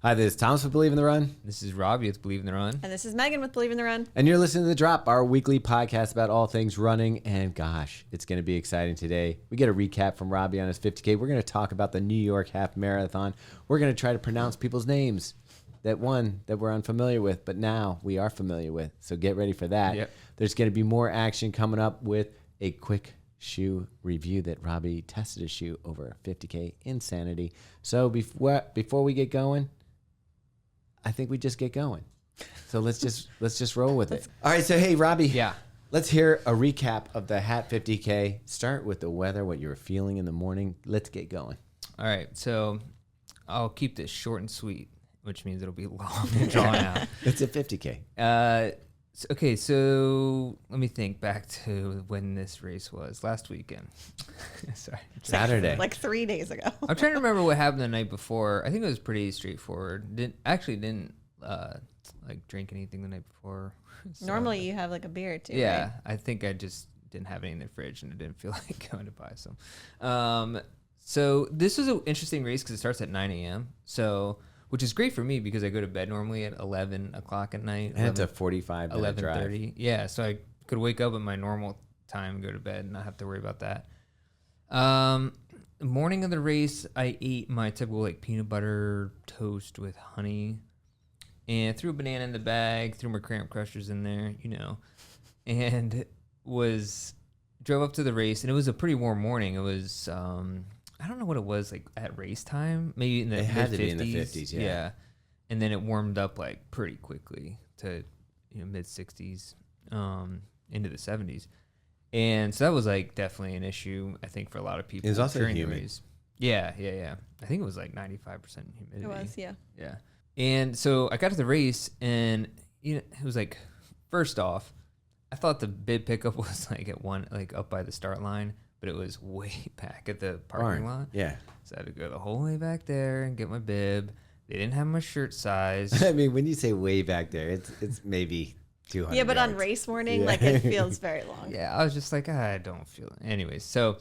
Hi, this is Thomas with Believe in the Run. This is Robbe with Believe in the Run. And this is Megan with Believe in the Run. And you're listening to The Drop, our weekly podcast about all things running. And gosh, it's going to be exciting today. We get a recap from Robbe on his 50K. We're going to talk about the NYRR Half Marathon. We're going to try to pronounce people's names that we're unfamiliar with, but now we are familiar with. So get ready for that. Yep. There's going to be more action coming up with a quick shoe review that Robbe tested a shoe over 50K insanity. So before we get going, I think we just get going. So let's just roll with it. All right. So, hey, Robbe. Yeah. Let's hear a recap of the Hat 50K. Start with the weather, what you were feeling in the morning. Let's get going. All right. So I'll keep this short and sweet, which means it'll be long and drawn out. It's a 50K. Okay. So let me think back to when this race was last weekend. Sorry. Saturday. Like 3 days ago. I'm trying to remember what happened the night before. I think it was pretty straightforward. Didn't like drink anything the night before. So, Normally you have like a beer too. yeah, Right? I think I just didn't have any in the fridge and I didn't feel like going to buy some. So this was an interesting race because it starts at 9 a.m. So, which is great for me because I go to bed normally at 11 o'clock at night. And it's a 45-minute drive. 11:30. Yeah, so I could wake up at my normal time and go to bed and not have to worry about that. Morning of the race, I ate my typical like peanut butter toast with honey and threw a banana in the bag, threw my cramp crushers in there, and drove up to the race. And it was a pretty warm morning. It was, I don't know what it was like at race time, maybe in the It had to be in the 50s. 50s, yeah. And then it warmed up like pretty quickly to mid 60s, into the 70s. And so that was like definitely an issue, I think, for a lot of people. It was also during humid. the race. Yeah. I think it was like 95% humidity. It was, yeah. Yeah. And so I got to the race and it was like, first off, I thought the bib pickup was like at one, like up by the start line, but it was way back at the parking lot. Yeah. So I had to go the whole way back there and get my bib. They didn't have my shirt size. I mean, when you say way back there, it's maybe 200 Yeah, but yards. on race morning, like it feels very long. Yeah, I was just like, I don't feel it. Anyways, so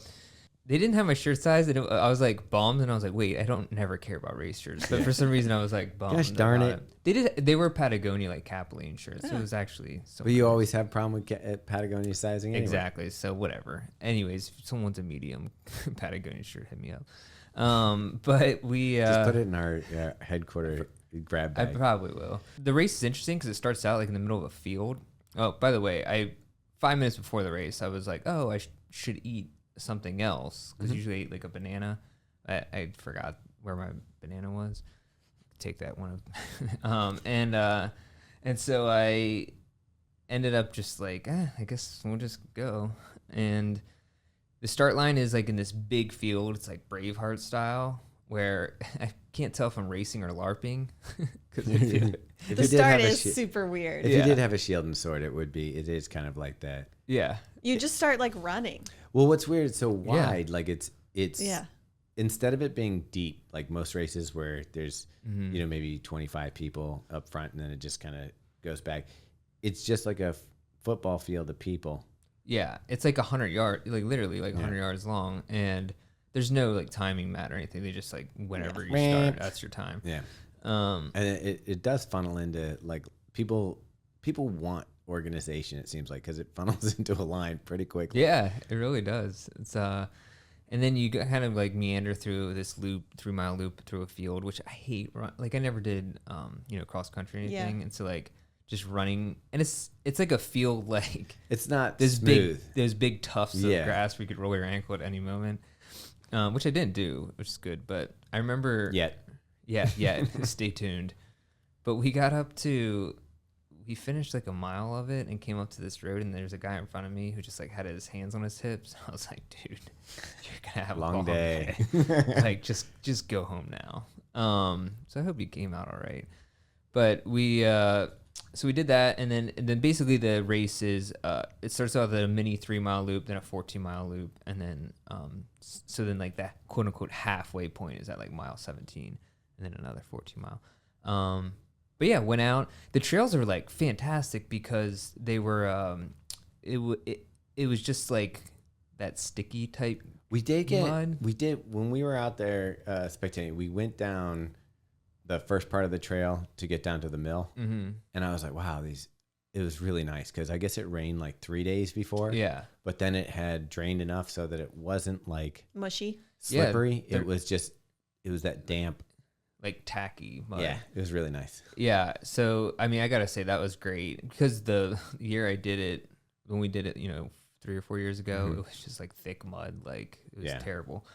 they didn't have my shirt size, and I was like bummed, and I was like, wait, I don't never care about race shirts, but for some reason I was like bummed. Gosh darn about it. They were Patagonia like Capilene shirts. So it was actually. But you always have a problem with Patagonia sizing anyway. Exactly. So whatever. Anyways, if someone wants a medium Patagonia shirt, hit me up. But we just put it in our headquarters grab bag. I probably will. The race is interesting because it starts out like in the middle of a field. Oh, by the way, 5 minutes before the race, I was like, oh, I should eat something else because usually I eat like a banana. I forgot where my banana was. Take that one. And so I ended up just like, I guess we'll just go. And the start line is like in this big field. It's like Braveheart style, where I can't tell if I'm racing or LARPing. The start is super weird. If you did have a shield and sword, it is kind of like that. Yeah. You just start like running. Well, what's weird, it's so wide, like it's Yeah. Instead of it being deep, like most races where there's, maybe 25 people up front and then it just kind of goes back. It's just like a football field of people. Yeah. It's like 100 yards, like literally like 100 yards long. And there's no like timing mat or anything. They just like whenever you start, that's your time. Yeah. And it does funnel into like people want organization, it seems like, because it funnels into a line pretty quickly. Yeah, it really does. It's and then you kind of like meander through this 3-mile loop through a field, which I hate. Like I never did cross country or anything. Yeah. And so like just running, and it's like a field, like it's not there's smooth. There's big tufts of grass where you could roll your ankle at any moment, which I didn't do, which is good. But I remember Yeah, stay tuned. But we finished like a mile of it and came up to this road, and there's a guy in front of me who just like had his hands on his hips. I was like, dude, you're gonna have long a long day. Like just go home now. So I hope you came out all right. But we so we did that, and then basically the race is it starts out with a mini 3-mile loop, then a 14-mile loop, and then so then like that quote unquote halfway point is at like mile 17, and then another 14-mile. But yeah, went out. The trails are like fantastic because they were it was just like that sticky type. We did when we were out there spectating. We went down the first part of the trail to get down to the mill. Mm-hmm. And I was like, wow, it was really nice because I guess it rained like 3 days before. Yeah. But then it had drained enough so that it wasn't like mushy, slippery. Yeah, it was that damp, like tacky mud. Yeah, it was really nice. Yeah. So, I mean, I got to say that was great because the year I did it, when we did it, 3 or 4 years ago, it was just like thick mud. Like it was terrible.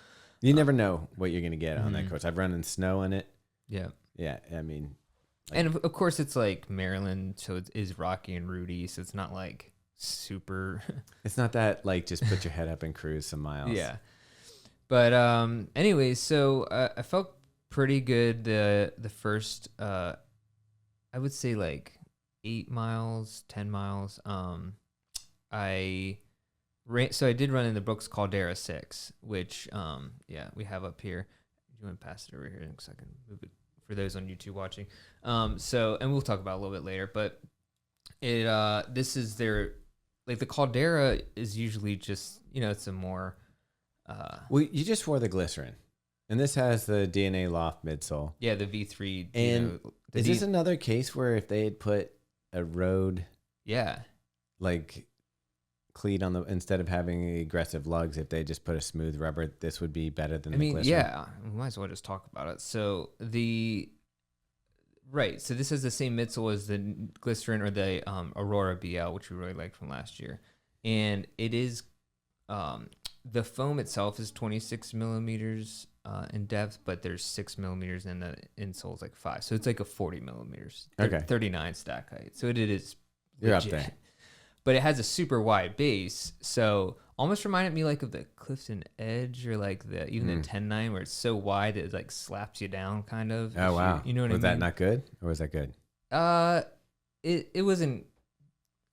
You never know what you're going to get on that course. I've run in snow in it. Yeah. Yeah. I mean, and of course it's like Maryland. So it is rocky and rooty. So it's not like super. It's not that like just put your head up and cruise some miles. Yeah. But anyways, so I felt pretty good the first I would say like 8 miles, 10 miles. So I did run in the Brooks Caldera 6, which we have up here. You want to pass it over here because I can move it for those on YouTube watching. And we'll talk about it a little bit later, but this is their, like, the Caldera is usually just, it's a more well, you just wore the glycerin, and this has the DNA Loft midsole. Yeah, the V3. And is this another case where if they had put a road, like cleat on the, instead of having aggressive lugs, if they just put a smooth rubber, this would be better than the glycerin? Yeah, we might as well just talk about it. So so this is the same midsole as the glycerin or the Aurora BL, which we really liked from last year, and it is the foam itself is 26 millimeters in depth, but there's 6 millimeters in the insole is like 5, so it's like a 40 millimeters. 39 stack height. So it is. You're legit. up there. But it has a super wide base, so almost reminded me like of the Clifton Edge or like the 10-9, where it's so wide that it like slaps you down, kind of. Oh wow! You know what I mean? Was that not good, or was that good? It wasn't.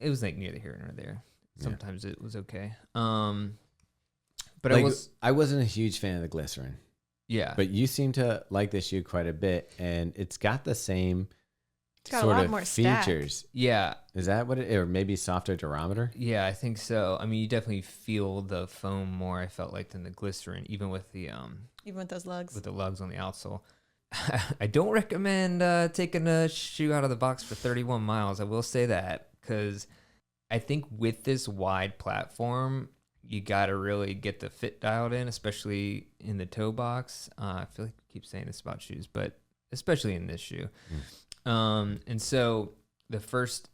It was like neither here nor there. Sometimes it was okay. But like, I wasn't a huge fan of the glycerin. Yeah. But you seem to like this shoe quite a bit, and it's got the same got sort a lot of more features. stack. Yeah. Is that what it, or maybe softer durometer? Yeah, I think so. I mean, you definitely feel the foam more, I felt like, than the glycerin, even with the those lugs. with the lugs on the outsole. I don't recommend taking a shoe out of the box for 31 miles. I will say that, because I think with this wide platform, you got to really get the fit dialed in, especially in the toe box. I feel like I keep saying this about shoes, but especially in this shoe. And so the first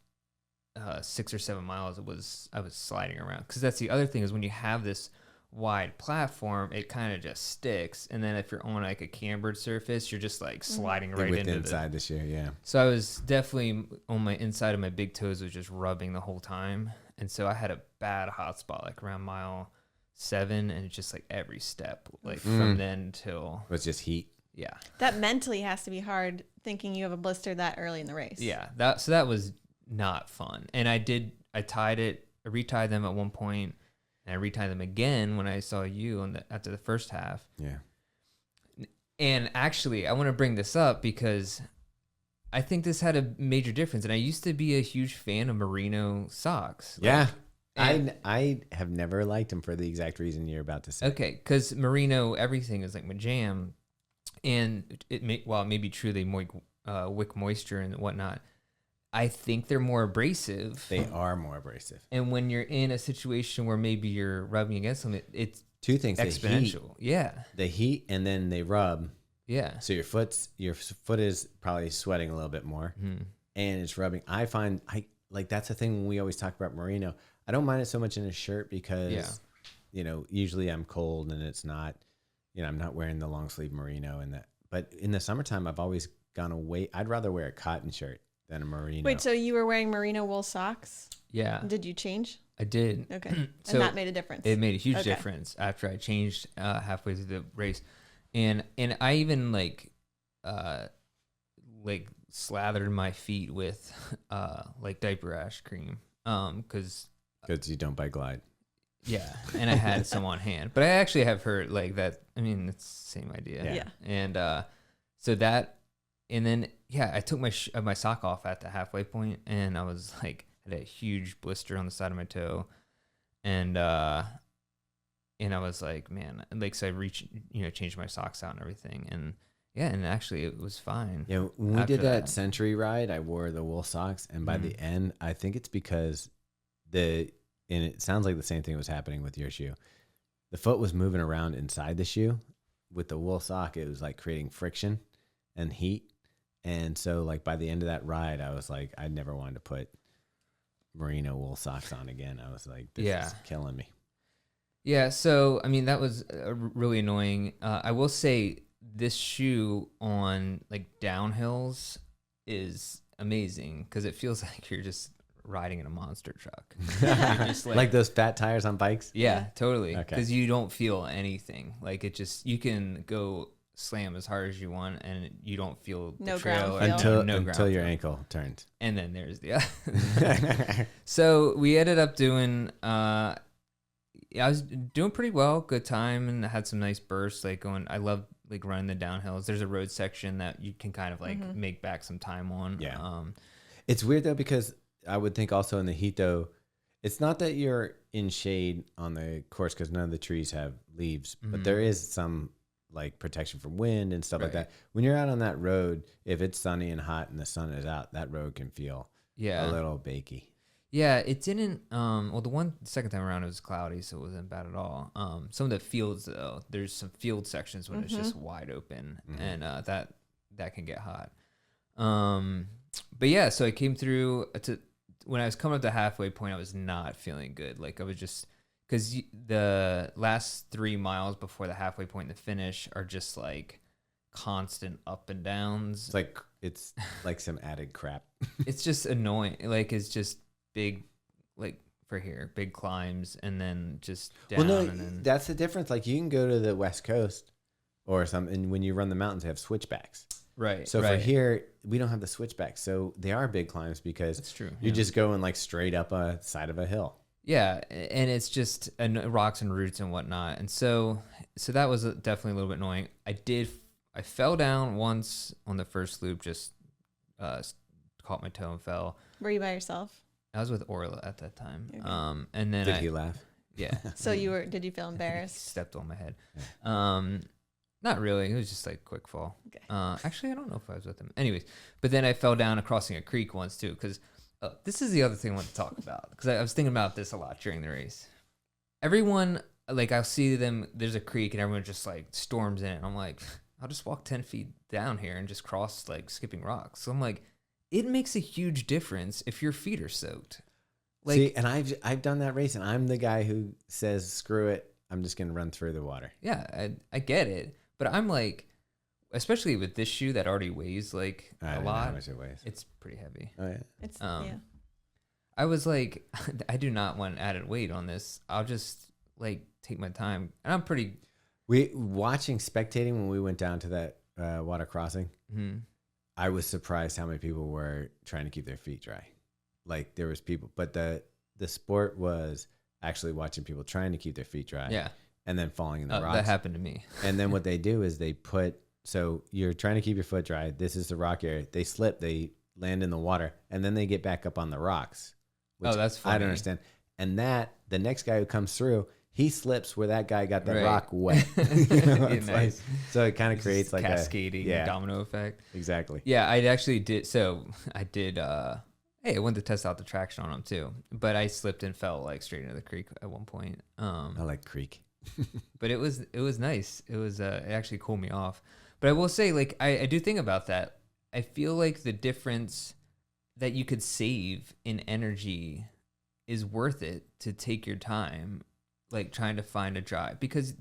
6 or 7 miles, I was sliding around, because that's the other thing, is when you have this wide platform, it kind of just sticks, and then if you're on like a cambered surface, you're just like sliding right into inside the shoe. Yeah. So I was definitely on my inside of my big toes was just rubbing the whole time, and so I had a bad hot spot like around mile 7, and it's just like every step, like from then till It was just heat. Yeah. That mentally has to be hard, thinking you have a blister that early in the race. Yeah. That was not fun. And I retied them at one point, and I retied them again when I saw you after the first half. Yeah. And actually, I want to bring this up because I think this had a major difference. And I used to be a huge fan of Merino Socks. Yeah. I have never liked them for the exact reason you're about to say. Okay, because Merino, everything is like my jam. And it may be true, they wick moisture and whatnot. I think they're more abrasive. They are more abrasive. And when you're in a situation where maybe you're rubbing against them, it's two things: exponential. The heat, and then they rub. Yeah. So your foot is probably sweating a little bit more, and it's rubbing. I find that's the thing when we always talk about merino. I don't mind it so much in a shirt because, usually I'm cold and it's not, I'm not wearing the long sleeve merino and that. But in the summertime, I've always gone away. I'd rather wear a cotton shirt than a merino. Wait, so you were wearing merino wool socks? Yeah. Did you change? I did. Okay. And So that made a difference. It made a huge difference after I changed halfway through the race. And I even slathered my feet with diaper rash cream. Because you don't buy Glide. Yeah, and I had some on hand, but I actually have heard like that. I mean, it's the same idea. Yeah. And so that, and then I took my sock off at the halfway point, and I was like, had a huge blister on the side of my toe, and I was like, man, so I changed my socks out and everything, and Yeah, and actually it was fine. Yeah, when we did that Century ride, I wore the wool socks, and by the end, I think it's because and it sounds like the same thing was happening with your shoe. The foot was moving around inside the shoe. With the wool sock, it was like creating friction and heat. And so like by the end of that ride, I was like, I never wanted to put merino wool socks on again. I was like, this is killing me. Yeah, so I mean that was really annoying. I will say this shoe on like downhills is amazing because it feels like you're just riding in a monster truck. Just like those fat tires on bikes. Yeah, totally. Okay. Because you don't feel anything. Like it just you can go slam as hard as you want and you don't feel the trail until your ankle turns. And then there's the So we ended up doing I was doing pretty well, good time, and had some nice bursts. Like I love like running the downhills. There's a road section that you can kind of like make back some time on. Yeah. It's weird though because I would think also in the heat though, it's not that you're in shade on the course because none of the trees have leaves, but there is some like protection from wind and stuff like that. When you're out on that road, if it's sunny and hot and the sun is out, that road can feel a little bakey. Yeah, it didn't. Well, the second time around it was cloudy, so it wasn't bad at all. Some of the fields though, there's some field sections when it's just wide open, and that can get hot. But yeah, so I came through when I was coming up the halfway point, I was not feeling good. Like I was just because the last 3 miles before the halfway point and the finish are just like constant up and downs. It's like some added crap. It's just annoying. Like it's just big, like for here, big climbs and then just down. Well, no, and then that's the difference. Like you can go to the West Coast or something, and when you run the mountains, they have switchbacks. Right. So for here, we don't have the switchbacks. So they are big climbs because that's true. You're just going like straight up a side of a hill. Yeah, and it's just rocks and roots and whatnot. And so that was definitely a little bit annoying. I fell down once on the first loop, just caught my toe and fell. Were you by yourself? I was with Orla at that time. Okay. And then did he laugh? Yeah. So did you feel embarrassed? He stepped on my head. Yeah. Not really. It was just like quick fall. Okay. Actually, I don't know if I was with him. Anyways, but then I fell down crossing a creek once too, because this is the other thing I want to talk about, because I was thinking about this a lot during the race. Everyone, like I'll see them, there's a creek and everyone just like storms in it. And I'm like, I'll just walk 10 feet down here and just cross like skipping rocks. So I'm like, it makes a huge difference if your feet are soaked. Like, see, and I've done that race and I'm the guy who says, screw it, I'm just going to run through the water. Yeah, I get it. But I'm like, especially with this shoe that already weighs like a lot. Know how much it weighs. It's pretty heavy. Oh, yeah. It's, yeah. I was like, I do not want added weight on this. I'll just like take my time. And I'm pretty. Spectating when we went down to that water crossing, I was surprised how many people were trying to keep their feet dry. Like there was people, but the sport was actually watching people trying to keep their feet dry. Yeah. And then falling in the rocks. That happened to me. And then what they do is so you're trying to keep your foot dry. This is the rock area. They slip, they land in the water, and then they get back up on the rocks. Which that's funny. I don't understand. And the next guy who comes through, he slips where that guy got that rock wet. Nice. Like, so it kind of creates like cascading domino effect. Exactly. Yeah, I actually did. So I did. Hey, I wanted to test out the traction on them too, but I slipped and fell like straight into the creek at one point. I like creek. But it was nice. It was it actually cooled me off. But I will say, like I do think about that. I feel like the difference that you could save in energy is worth it to take your time, like trying to find a drive, because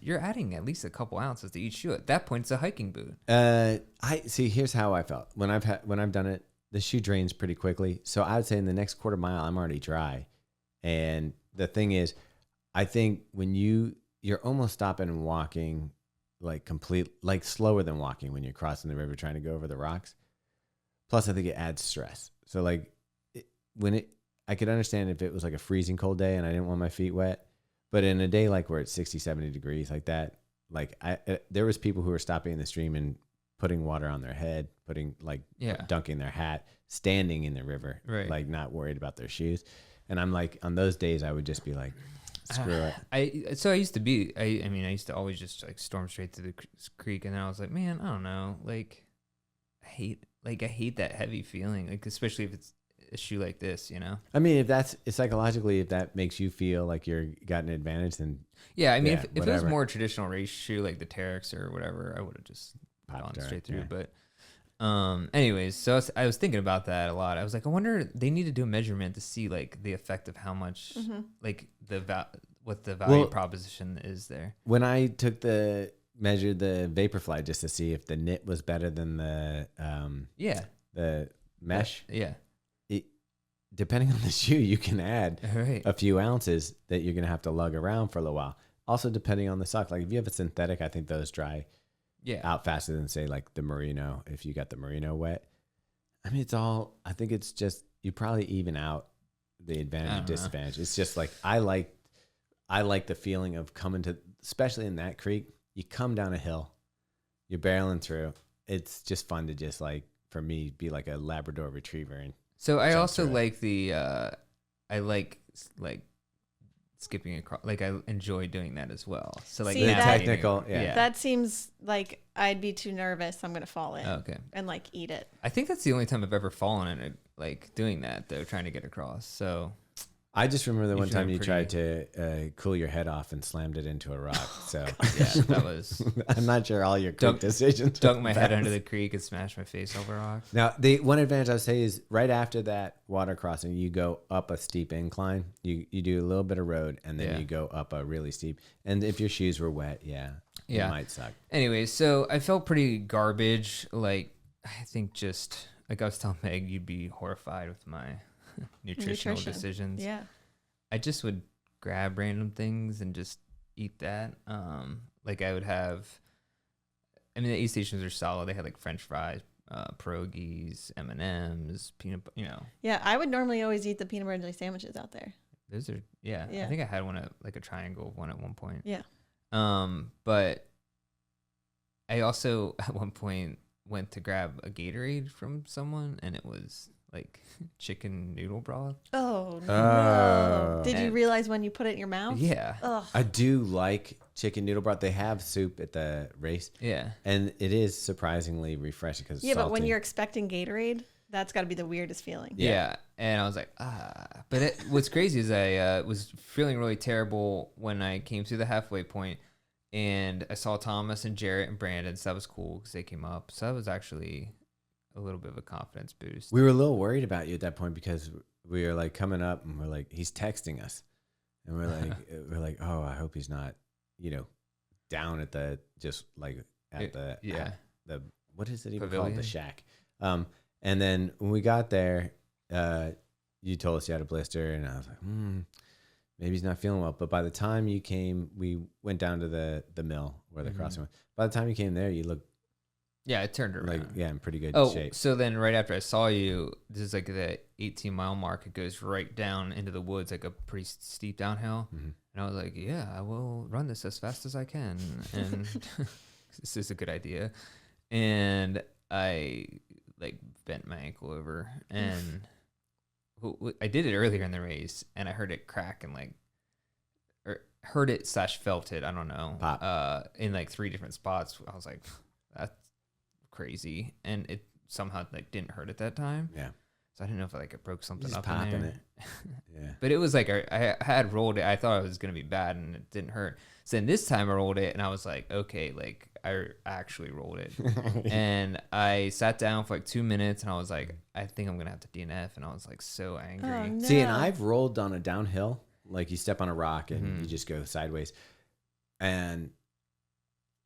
you're adding at least a couple ounces to each shoe. At that point, it's a hiking boot. I see. Here's how I felt when I've done it. The shoe drains pretty quickly, so I would say in the next quarter mile, I'm already dry. And the thing is, I think when you're almost stopping and walking, like slower than walking when you're crossing the river trying to go over the rocks. Plus, I think it adds stress. So like I could understand if it was like a freezing cold day and I didn't want my feet wet, but in a day like where it's 60, 70 degrees like that, like there was people who were stopping in the stream and putting water on their head, dunking their hat, standing in the river, right. Like not worried about their shoes. And I'm like, on those days, I would just be like, screw it. I used to be. I mean, I used to always just like storm straight through the creek, and then I was like, man, I don't know, like I hate that heavy feeling, like especially if it's a shoe like this, you know. I mean, if that's psychologically, if that makes you feel like you're got an advantage, then yeah. I mean, if it was more traditional race shoe like the Terex or whatever, I would have just gone straight through. Yeah. But anyways, so I was thinking about that a lot. I was like, I wonder, they need to do a measurement to see like the effect of how much like what the value proposition is there. When I measured the Vaporfly just to see if the knit was better than the mesh. Depending on the shoe, you can add a few ounces that you're going to have to lug around for a little while. Also, depending on the sock. Like if you have a synthetic, I think those dry out faster than, say, like the Merino, if you got the Merino wet. I mean, I think it's just, you probably even out the advantage and disadvantage. It's just like, I like the feeling of coming to, especially in that creek, you come down a hill, you're barreling through. It's just fun to just like, for me, be like a Labrador retriever. And so I also like I like skipping across. Like I enjoy doing that as well. So like technical, that seems like I'd be too nervous. I'm gonna fall in. Okay. And like eat it. I think that's the only time I've ever fallen in it, like doing that though, trying to get across. So I just remember the one time you tried to cool your head off and slammed it into a rock. So yeah, that was. I'm not sure all your creek decisions. Dunk my head under the creek and smash my face over rocks. Now, the one advantage I would say is right after that water crossing, you go up a steep incline. You do a little bit of road, and then you go up a really steep. And if your shoes were wet, it might suck. Anyway, so I felt pretty garbage. Like I think just like I was telling Meg, you'd be horrified with my nutritional decisions. Yeah. I just would grab random things and just eat that. Like I would have, I mean, the aid stations are solid. They had like French fries, pierogies, M&Ms, peanut, you know. Yeah, I would normally always eat the peanut butter and jelly sandwiches out there. Those are, yeah. I think I had one like a triangle of one at one point. Yeah. But I also at one point went to grab a Gatorade from someone, and it was like chicken noodle broth. Oh no! Did you realize when you put it in your mouth? Yeah. Ugh. I do like chicken noodle broth. They have soup at the race. Yeah. And it is surprisingly refreshing because yeah, but when you're expecting Gatorade, that's got to be the weirdest feeling. Yeah. And I was like, But what's crazy is I was feeling really terrible when I came through the halfway point, and I saw Thomas and Jarrett and Brandon, so that was cool because they came up. So that was actually a little bit of a confidence boost. We were a little worried about you at that point because we were like coming up and we're like, he's texting us. And we're like, oh, I hope he's not, down at the, just like at the what is it even Pavilion? called? The shack. And then when we got there, you told us you had a blister, and I was like, maybe he's not feeling well. But by the time you came, we went down to the mill where the crossing went. By the time you came there, you looked, yeah, it turned around. in pretty good shape. So then right after I saw you, this is like the 18-mile mark. It goes right down into the woods, like a pretty steep downhill. Mm-hmm. And I was like, yeah, I will run this as fast as I can. And this is a good idea. And I like bent my ankle over, and I did it earlier in the race, and I heard it crack and heard it / felt it. I don't know. Pop. In like 3 different spots. I was like, that's crazy. And it somehow like didn't hurt at that time. Yeah. So I didn't know if like it broke something just up popping in there. It. Yeah. But it was like I had rolled it. I thought it was gonna be bad, and it didn't hurt. So then this time I rolled it, and I was like, okay, like I actually rolled it. And I sat down for like 2 minutes, and I was like, I think I'm gonna have to DNF. And I was like so angry. Oh, no. See, and I've rolled on a downhill, like you step on a rock and you just go sideways, and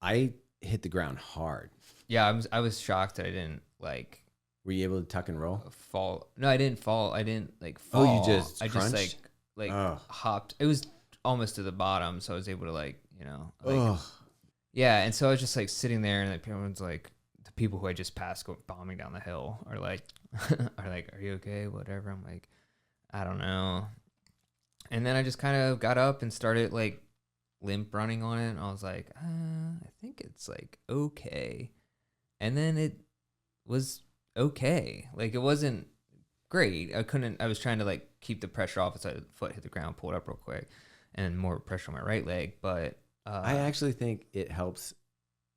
I hit the ground hard. Yeah, I was shocked that I didn't like. Were you able to tuck and roll? Fall? No, I didn't fall. I didn't like fall. Oh, you just I crunched? just like hopped. It was almost to the bottom, so I was able to like yeah. And so I was just like sitting there, and like everyone's like, the people who I just passed go bombing down the hill are like, are you okay? Whatever. I'm like, I don't know. And then I just kind of got up and started like limp running on it. And I was like, I think it's like okay. And then it was okay. Like it wasn't great. I was trying to like keep the pressure off as my foot hit the ground, pull it up real quick. and more pressure on my right leg. But I actually think it helps.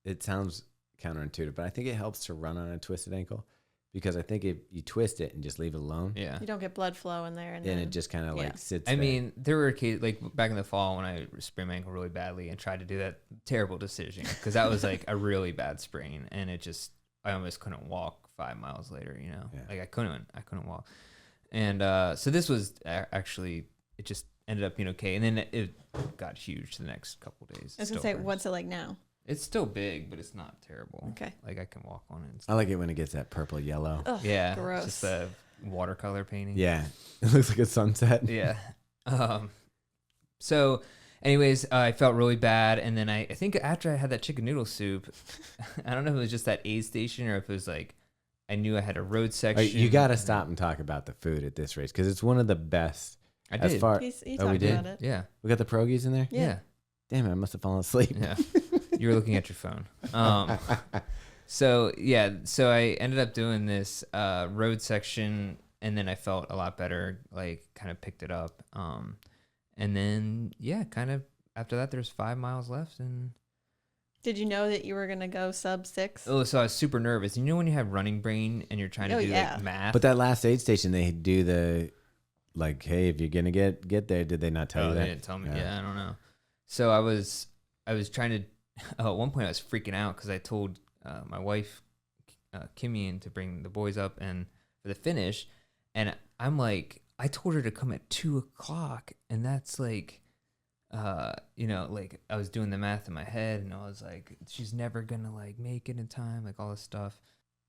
It sounds counterintuitive, but I think it helps to run on a twisted ankle, because I think if you twist it and just leave it alone, yeah, You don't get blood flow in there. And then then it just kind of like sits I there. mean, there were cases like back in the fall when I sprained my ankle really badly and tried to do that terrible decision, because that was like a really bad sprain, and I almost couldn't walk 5 miles later. Like I couldn't walk, and so this was actually, it just ended up being okay, and then it got huge the next couple of days. I was gonna say, what's it like now? It's still big, but it's not terrible. Okay. Like I can walk on it. I like it when it gets that purple yellow. Ugh, Yeah. gross. Just a watercolor painting. Yeah, it looks like a sunset. Yeah. So anyways, I felt really bad. And then I think after I had that chicken noodle soup, I don't know if it was just that aid station or if it was like, I knew I had a road section. You got to stop and talk about the food at this race, because it's one of the best. I did. He we talked did? about it. Yeah. We got the pierogies in there? Yeah. Damn it, I must have fallen asleep. Yeah. You were looking at your phone. So I ended up doing this road section, and then I felt a lot better, like kind of picked it up. And then, kind of after that, there's 5 miles left. And Did you know that you were gonna go sub 6? so I was super nervous. You know when you have running brain and you're trying to do like math? But that last aid station, they do the, like, hey, if you're going to get there, did they not tell you that? They didn't tell me. Yeah, I don't know. So I was trying to, at one point I was freaking out because I told my wife, Kimmy, to bring the boys up and for the finish. And I'm like, I told her to come at 2:00, and that's like, like I was doing the math in my head, and I was like, she's never gonna like make it in time, like all this stuff.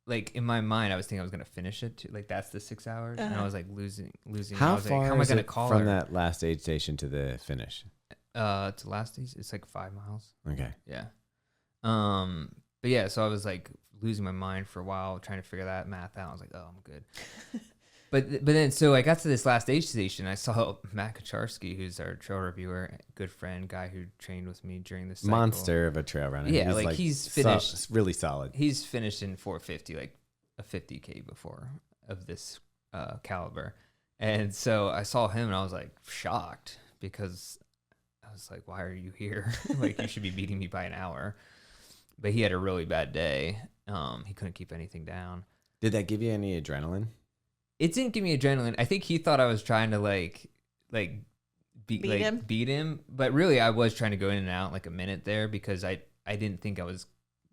Like in my mind, I was thinking I was gonna finish it too. Like that's the 6 hours, and I was like losing. How I was far like, how am I is gonna it call from her? that last aid station to the finish? To last days, it's like 5 miles. Okay. Yeah. But yeah, so I was like losing my mind for a while trying to figure that math out. I was like, oh, I'm good. But then, so I got to this last aid station. I saw Matt Kaczarski, who's our trail reviewer, good friend, guy who trained with me during this cycle. Monster of a trail runner. Yeah, like he's finished. really solid. He's finished in 450, like a 50K before of this caliber. And so I saw him and I was like shocked, because I was like, why are you here? Like, you should be beating me by an hour. But he had a really bad day. He couldn't keep anything down. Did that give you any adrenaline? It didn't give me adrenaline. I think he thought I was trying to beat him. But really, I was trying to go in and out like a minute there, because I didn't think I was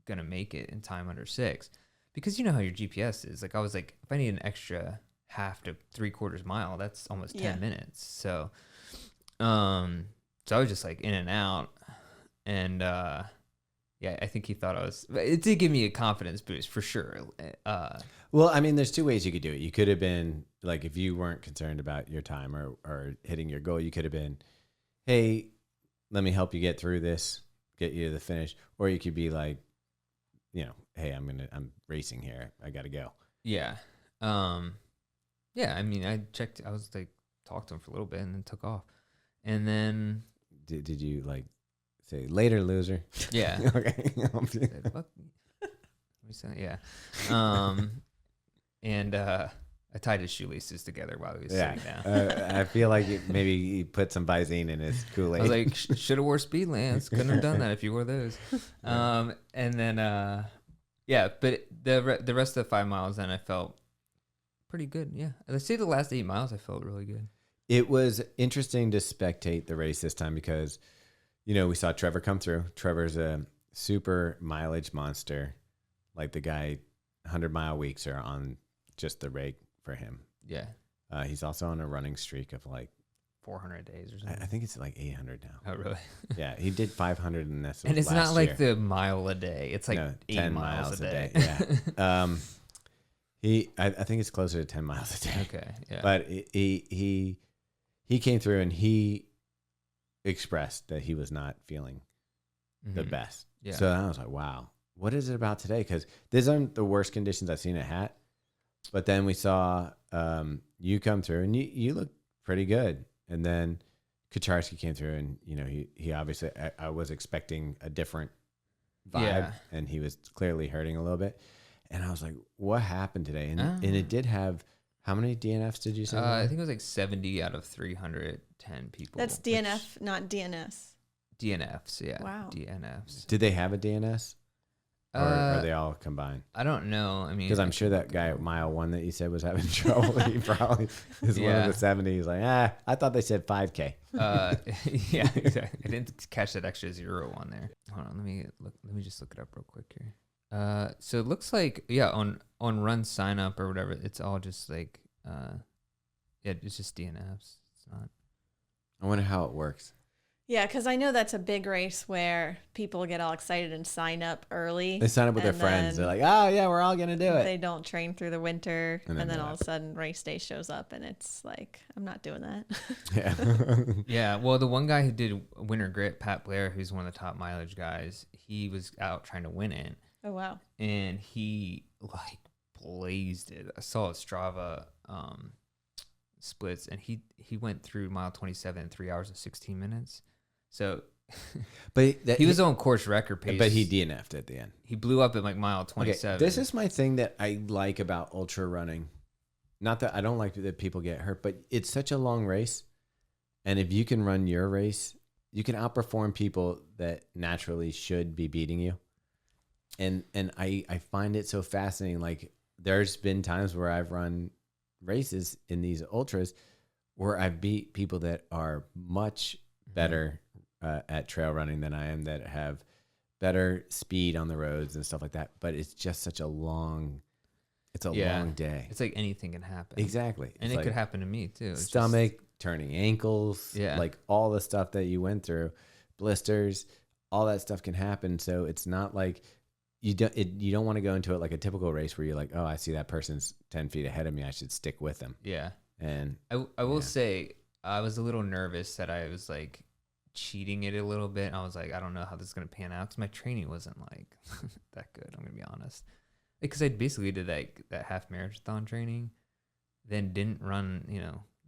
going to make it in time under 6. Because you know how your GPS is. Like, I was like, if I need an extra half to 3/4 mile, that's almost 10 minutes. So, so I was just like in and out. And, I think he thought I was. It did give me a confidence boost for sure. Well, I mean, there's 2 ways you could do it. You could have been like, if you weren't concerned about your time or hitting your goal, you could have been, hey, let me help you get through this, get you to the finish. Or you could be like, hey, I'm racing here. I got to go. Yeah. I mean, I was like, talked to him for a little bit and then took off. And then. Did you like say later, loser? Yeah. Okay. Said, fuck. Yeah. And I tied his shoelaces together while he was sitting down. I feel like maybe he put some Visine in his Kool-Aid. I was like, should have wore speed lamps. Couldn't have done that if you wore those. And then, but the rest of the 5 miles, then I felt pretty good. Yeah. Let's say the last 8 miles, I felt really good. It was interesting to spectate the race this time because, we saw Trevor come through. Trevor's a super mileage monster. Like the guy, 100-mile weeks are on just the rake for him. Yeah. He's also on a running streak of like 400 days or something. I think it's like 800 now. Oh, really? Yeah, he did 500 in this. And it's last not like year. the mile a day. It's like 10 miles a day. Yeah. I think it's closer to 10 miles a day. Okay. Yeah. But he came through and he expressed that he was not feeling the best. Yeah. So I was like, wow, what is it about today? Because these aren't the worst conditions I've seen at Hat. But then we saw you come through and you looked pretty good. And then Kaczarski came through and, he obviously, I was expecting a different vibe and he was clearly hurting a little bit. And I was like, what happened today? And it did have How many DNFs did you say? I think it was like 70 out of 310 people. That's DNF, not DNS. DNFs, yeah. Wow. DNFs. Did they have a DNS? Or are they all combined? I don't know. I mean, because I'm sure that guy at mile 1 that you said was having trouble. He probably is one of the 70. He's like, I thought they said 5K. Yeah, exactly. I didn't catch that extra 0 on there. Hold on, let me just look it up real quick here. So it looks like on run sign up or whatever, it's all just like it's just DNFs. It's not. I wonder how it works. Yeah, because I know that's a big race where people get all excited and sign up early. They sign up with their friends. They're like, oh, yeah, we're all going to do it. They don't train through the winter. And then all of a sudden race day shows up and it's like, I'm not doing that. Yeah. Yeah. Well, the one guy who did Winter Grit, Pat Blair, who's one of the top mileage guys, he was out trying to win it. Oh, wow. And he like blazed it. I saw his Strava splits and he went through mile 27 in 3 hours and 16 minutes. So, but he was on course record pace. But he DNF'd at the end. He blew up at like mile 27. Okay, this is my thing that I like about ultra running. Not that I don't like that people get hurt, but it's such a long race. And if you can run your race, you can outperform people that naturally should be beating you. And I find it so fascinating. Like there's been times where I've run races in these ultras where I've beat people that are much better at trail running than I am, that have better speed on the roads and stuff like that. But it's just such a long, long day. It's like anything can happen. Exactly. And it could happen to me too. It's stomach, turning ankles, like all the stuff that you went through, blisters, all that stuff can happen. So it's not like you don't want to go into it like a typical race where you're like, oh, I see that person's 10 feet ahead of me, I should stick with them. Yeah. And I will say I was a little nervous that I was like cheating it a little bit. I was like, I don't know how this is going to pan out because my training wasn't like that good. I'm going to be honest. Because I basically did that half marathon training, then didn't run,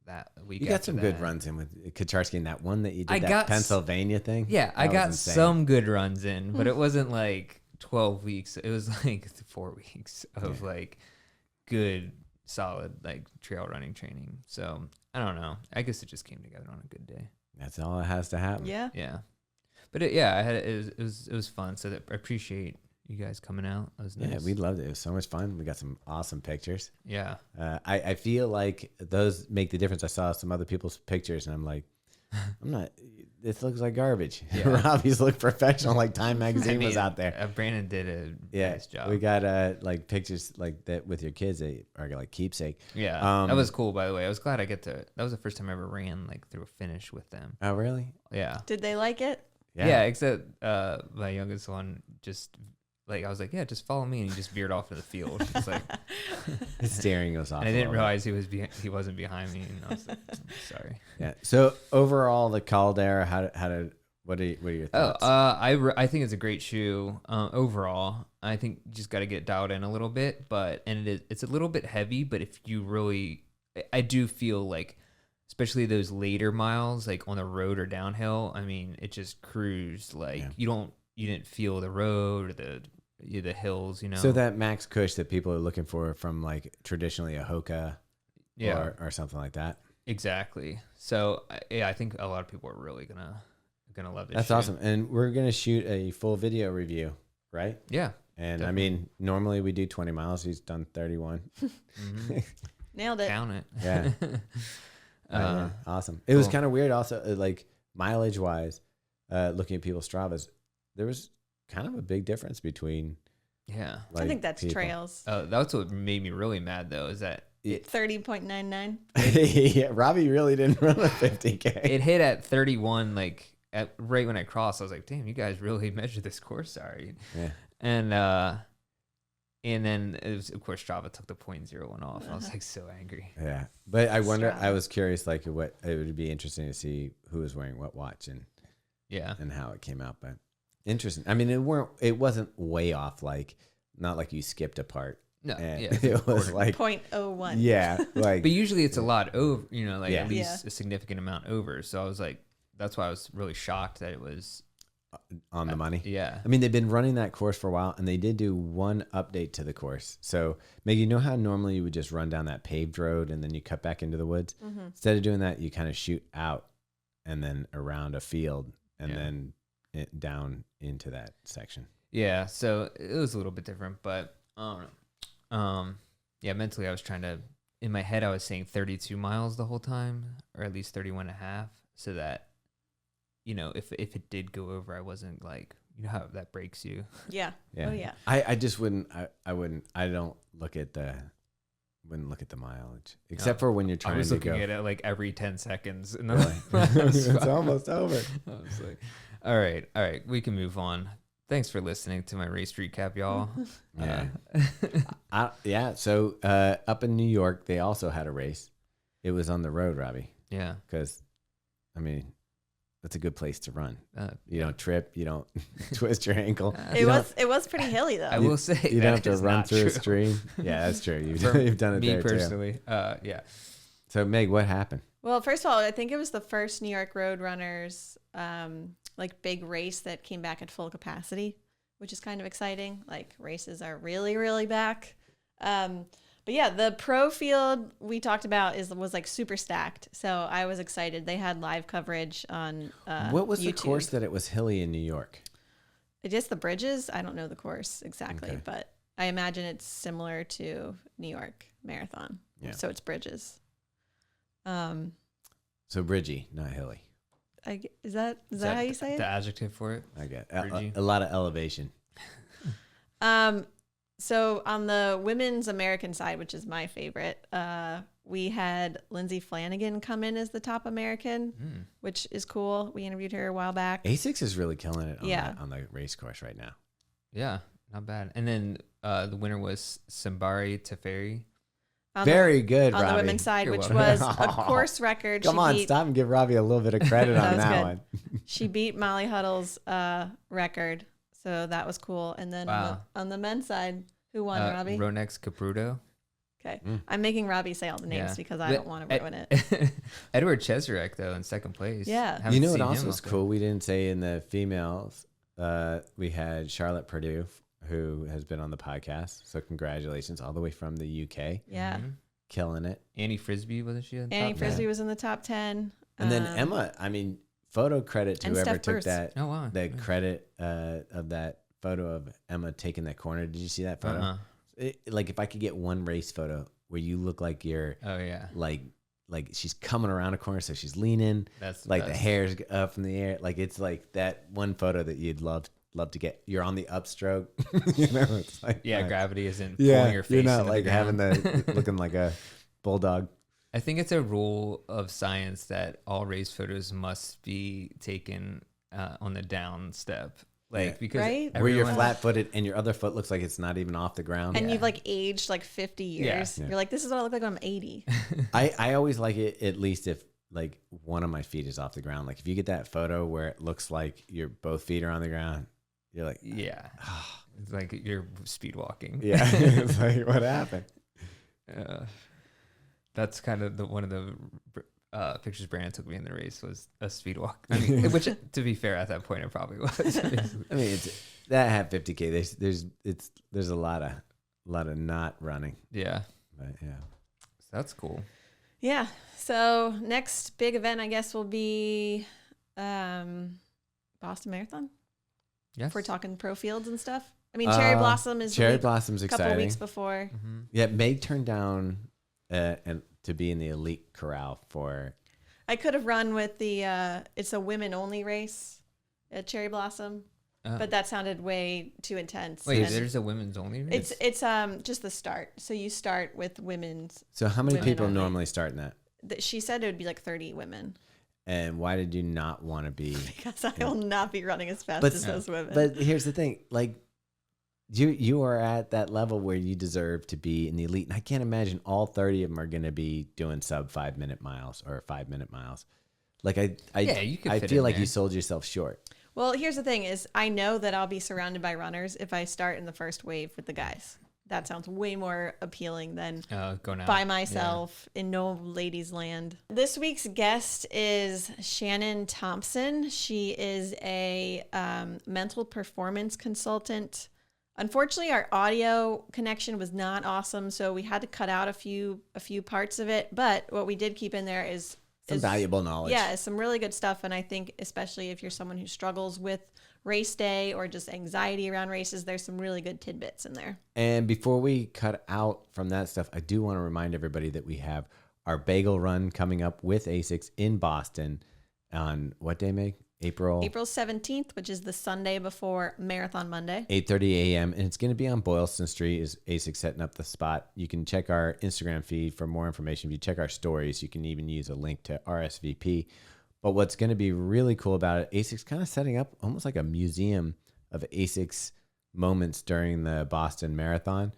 that week. You got some good runs in with Kucharski and that one that you did, I that got Pennsylvania thing. Yeah, I got some good runs in, but it wasn't like 12 weeks. It was like 4 weeks of like good, solid like trail running training. So I don't know. I guess it just came together on a good day. That's all that has to happen. Yeah. Yeah. But it was fun. So I appreciate you guys coming out. That was nice. Yeah, we loved it. It was so much fun. We got some awesome pictures. Yeah. I feel like those make the difference. I saw some other people's pictures and I'm like, this looks like garbage. Yeah. Robbie's look professional, like Time Magazine was out there. Brandon did a nice job. We got like pictures like that with your kids that are like keepsake. Yeah, that was cool, by the way. I was glad that was the first time I ever ran like through a finish with them. Oh, really? Yeah. Did they like it? Yeah, except my youngest one just like, I was like, yeah, just follow me, and he just veered off to the field. He's like, his steering goes off. And I didn't realize he wasn't behind me, and I was like, sorry. Yeah. So overall, the Caldera, what are your thoughts? I think it's a great shoe. Overall, I think you just got to get dialed in a little bit, it's a little bit heavy, but if you really, I do feel like, especially those later miles, like on the road or downhill, I mean, it just cruised. Like you didn't feel the road or the hills, So that max cush that people are looking for from like traditionally a Hoka, or something like that. Exactly. So I think a lot of people are really gonna love this. That's awesome, and we're gonna shoot a full video review, right? Yeah. And definitely. I mean, normally we do 20 miles. He's done 31. Mm-hmm. Nailed it. Count it. Yeah. Yeah. Awesome. It was kind of weird, also, like mileage wise, looking at people's Stravas. There was kind of a big difference between. Yeah. Like, I think that's people. Trails. That's what made me really mad, though, is that 30.99. Yeah, Robbie really didn't run a 50K. It hit at 31, like right when I crossed. I was like, "Damn, you guys really measured this course." Sorry. Yeah. And then it was, of course, Strava took the 0.01 off. I was like so angry. Yeah, but I wonder. I was curious, like what it would be interesting to see who was wearing what watch and how it came out, but. Interesting. I mean, it wasn't way off. Like, not like you skipped a part. No, it was like 0.01. Yeah, like. But usually it's a lot over. Like at least a significant amount over. So I was like, that's why I was really shocked that it was on the money. Yeah. I mean, they've been running that course for a while, and they did do one update to the course. So, Meg, you know how normally you would just run down that paved road and then you cut back into the woods? Mm-hmm. Instead of doing that, you kind of shoot out and then around a field and then down into that section. Yeah. So it was a little bit different, but I don't know. Yeah, mentally I was trying to, in my head, I was saying 32 miles the whole time, or at least 31 and a half, so that, you know, if it did go over, I wasn't like, you know how that breaks you. Yeah. Yeah. Oh yeah. I just wouldn't, I don't wouldn't look at the mileage, except for when you're trying I was to looking go. at it like every 10 seconds. And Really? It's almost over. I was like, all right, we can move on. Thanks for listening to my race recap, y'all. Yeah. So up in New York, they also had a race. It was on the road, Robbie, Yeah. because, I mean, that's a good place to run. Uh, You don't trip. You don't twist your ankle. It was pretty hilly though. I will say You don't have that to is run not through true. a stream. Yeah, that's true. You've done it Me there personally. too. Yeah. So Meg, what happened? Well, first of all, I think it was the first New York Road Runners like big race that came back at full capacity, which is kind of exciting. Like races are really, really back. But yeah, the pro field we talked about was like super stacked. So I was excited. They had live coverage on What was YouTube. the course that it was hilly in New York? Just the bridges. I don't know the course exactly, Okay. but I imagine it's similar to New York Marathon. Yeah. So it's bridges. So bridgy, not hilly. Is that how you say The it? adjective for it? I get Bridgy. a lot of elevation. So on the women's American side, which is my favorite, we had Lindsey Flanagan come in as the top American, which is cool. We interviewed her a while back. ASICS is really killing it on the race course right now. Yeah, not bad. And then the winner was Sambari Teferi. Very good, on Robbie. the women's side, You're which welcome. was a course record. Come on, stop and give Robbie a little bit of credit on was that good. one. She beat Molly Huddle's record, so that was cool. And then Wow. on the men's side, who won, Robbie? Ronex Capruto. Okay, I'm making Robbie say all the names Yeah. because I don't want to ruin it. Edward Cheserek, though, in second place. Yeah. Haven't You know what seen him also was up there. cool? We didn't say in the females, we had Charlotte Purdue, who has been on the podcast. So congratulations, all the way from the UK, Yeah, killing it. Annie Frisbee, wasn't she? in the Annie top Frisbee 10? was in the top 10. And then Emma, I mean, photo credit to And whoever Steph took Bruce. that. Oh, wow. The credit of that photo of Emma taking that corner. Did you see that photo? Uh-huh. Like if I could get one race photo where you look like you're Oh, yeah. like she's coming around a corner, so she's leaning, That's the like the best. hair's up in the air, like it's like that one photo that you'd love to get. You're on the upstroke, you know. It's like Yeah, gravity isn't yeah, pulling your face you're not into like the having ground. the looking like a bulldog. I think it's a rule of science that all race photos must be taken on the down step. Like, Yeah. because Right? Where you're everyone- flat-footed and your other foot looks like it's not even off the ground. and Yeah. you've like aged like 50 years. Yeah. You're like, this is what I look like when I'm 80. I always like it at least if like one of my feet is off the ground. Like if you get that photo where it looks like your both feet are on the ground, you're like, Yeah. It's like you're speed walking. yeah, it's like what happened? That's kind of one of the pictures Brandon took me in the race was a speed walk. I mean, which to be fair, at that point it probably was. I mean, it's that half 50K. There's a lot of not running, Yeah. but yeah. So that's cool. Yeah. So next big event, I guess, will be Boston Marathon. Yes. If we're talking pro fields and stuff. I mean, Cherry Blossom is Cherry the Blossom's couple exciting. weeks before. Mm-hmm. Yeah, Meg turned down and to be in the elite corral for. I could have run with the it's a women only race at Cherry Blossom, but that sounded way too intense. Wait, And there's a women's only race? it's just the start. So you start with women's. So how many Women people only. normally start in that? She said it would be like 30 women And why did you not want to be? because I will not be running as fast But- as those women. But here's the thing, like you are at that level where you deserve to be in the elite, and I can't imagine all 30 of them are going to be doing sub 5 minute miles or 5 minute miles. Like Yeah, you could I fit feel in like there. you sold yourself short. Well, here's the thing: is I know that I'll be surrounded by runners if I start in the first wave with the guys that sounds way more appealing than going out by myself in no ladies land. This week's guest is Shannon Thompson. She is a mental performance consultant. Unfortunately, our audio connection was not awesome, so we had to cut out a few parts of it. But what we did keep in there is some valuable knowledge. Yeah, some really good stuff. And I think especially if you're someone who struggles with race day or just anxiety around races, there's some really good tidbits in there. And before we cut out from that stuff, I do want to remind everybody that we have our bagel run coming up with ASICS in Boston on what day, Meg? April 17th, which is the Sunday before Marathon Monday. 8:30 a.m. And it's going to be on Boylston Street. Is ASICS setting up the spot? You can check our Instagram feed for more information. If you check our stories, you can even use a link to RSVP. But what's going to be really cool about it, ASICS kind of setting up almost like a museum of ASICS moments during the Boston Marathon.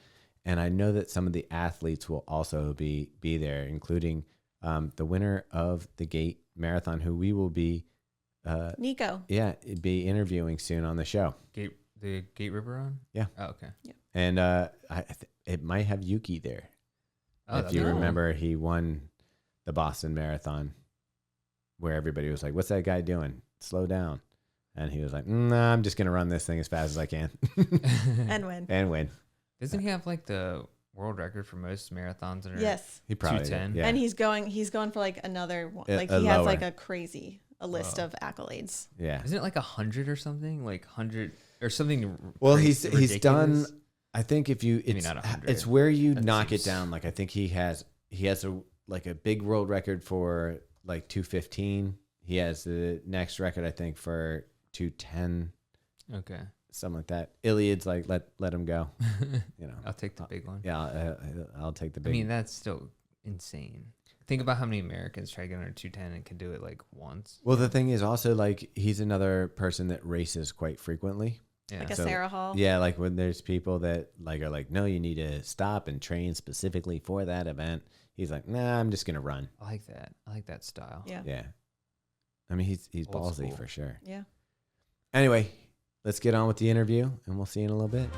And I know that some of the athletes will also be there, including the winner of the Gate Marathon, who we will be Nico. Yeah, be interviewing soon on the show. The Gate River Run? Yeah. Oh, okay. Yeah. And it might have Yuki there. Oh, if you remember, he won the Boston Marathon where everybody was like, what's that guy doing? Slow down. And he was like, nah, I'm just going to run this thing as fast as I can. And win. And win. Doesn't he have like the world record for most marathons? Yes. He probably 210. did, yeah. And he's going for like another one. Like he lower. has like a list of accolades. Yeah. Isn't it like 100 or something? Like 100 or something? Well, ridiculous? he's done. I think if you, Maybe not 100. it's where you That knock it seems- down. Like I think he has a big world record for like 215. He has the next record, I think, for 210. Okay. Something like that. Iliad's like, let him go. You know. I'll take the big one. Yeah, I'll take the I big. mean, that's still insane. Think about how many Americans try to get under 210 and can do it like once. Well, the thing is also like he's another person that races quite frequently. Yeah. Like a So, Sarah Hall. Yeah, like when there's people that like are like, no, you need to stop and train specifically for that event. He's like, nah, I'm just gonna run. I like that. I like that style. Yeah. Yeah. I mean, he's Old ballsy school. for sure. Yeah. Anyway, let's get on with the interview, and we'll see you in a little bit.